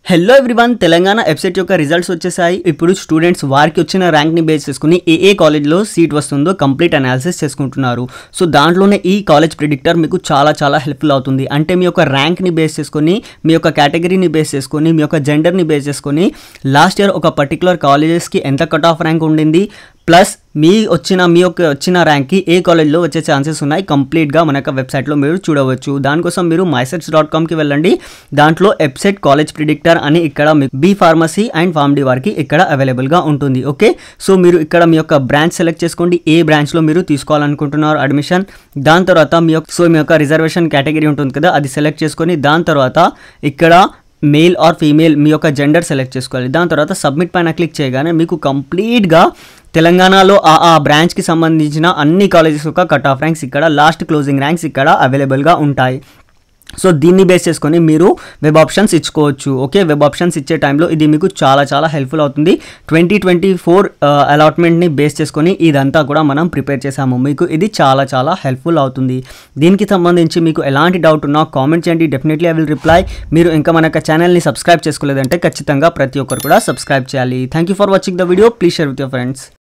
Hello everyone Telangana website యొక్క results వచ్చేసాయి. ఇప్పుడు స్టూడెంట్స్ వారికి వచ్చిన ర్యాంక్ని బేస్ చేసుకుని ఏ కాలేజ్లో సీట్ వస్తుందో కంప్లీట్ అనాలిసిస్ చేసుకుంటున్నారు. సో దాంట్లోనే ఈ కాలేజ్ ప్రిడిక్టర్ మీకు చాలా హెల్ప్ఫుల్ అవుతుంది. అంటే మీ యొక్క ర్యాంక్ని బేస్ చేసుకొని, మీ యొక్క కేటగిరీని బేస్ చేసుకొని, మీ యొక్క జెండర్ని బేస్ చేసుకొని లాస్ట్ ఇయర్ ఒక పర్టికులర్ కాలేజెస్కి ఎంత కట్ ఆఫ్ ర్యాంక్ ఉండింది, ప్లస్ మీ యొక్క వచ్చిన ర్యాంక్కి ఏ కాలేజ్లో వచ్చే ఛాన్సెస్ ఉన్నాయి కంప్లీట్గా మన యొక్క వెబ్సైట్లో మీరు చూడవచ్చు. దానికోసం మీరు mysearch.comకి వెళ్ళండి. దాంట్లో వెబ్సైట్ కాలేజ్ ప్రిడిక్టర్ అని ఇక్కడ B pharmacy and pharm D వారికి ఇక్కడ అవైలబుల్గా ఉంటుంది. ఓకే, సో మీరు ఇక్కడ మీ యొక్క బ్రాంచ్ సెలెక్ట్ చేసుకోండి, ఏ బ్రాంచ్లో మీరు తీసుకోవాలనుకుంటున్నారు అడ్మిషన్. దాని తర్వాత మీ యొక్క రిజర్వేషన్ కేటగిరీ ఉంటుంది కదా, అది సెలెక్ట్ చేసుకొని దాని తర్వాత ఇక్కడ మేల్ ఆర్ ఫీమేల్ మీ యొక్క జెండర్ సెలెక్ట్ చేసుకోవాలి. దాని తర్వాత సబ్మిట్ పైన క్లిక్ చేయగానే మీకు కంప్లీట్గా తెలంగాణలో ఆ బ్రాంచ్కి సంబంధించిన అన్ని కాలేజెస్ యొక్క కట్ ఆఫ్ ర్యాంక్స్ ఇక్కడ, లాస్ట్ క్లోజింగ్ ర్యాంక్స్ ఇక్కడ అవైలబుల్గా ఉంటాయి. సో దీన్ని బేస్ చేసుకొని మీరు వెబ్ ఆప్షన్స్ ఇచ్చుకోవచ్చు. ఓకే, వెబ్ ఆప్షన్స్ ఇచ్చే టైంలో ఇది మీకు చాలా హెల్ప్ఫుల్ అవుతుంది. 2024 అలాట్మెంట్ని బేస్ చేసుకొని ఇదంతా కూడా మనం ప్రిపేర్ చేసాము. మీకు ఇది చాలా హెల్ప్ఫుల్ అవుతుంది. దీనికి సంబంధించి మీకు ఎలాంటి డౌట్ ఉన్నా కామెంట్ చేయండి, డెఫినెట్లీ ఐ విల్ రిప్లై. మీరు ఇంకా మన ఛానల్ని సబ్స్క్రైబ్ చేసుకోలేదంటే ఖచ్చితంగా ప్రతి ఒక్కరు కూడా సబ్స్క్రైబ్ చేయాలి. Thank you for watching the video. Please share with your friends.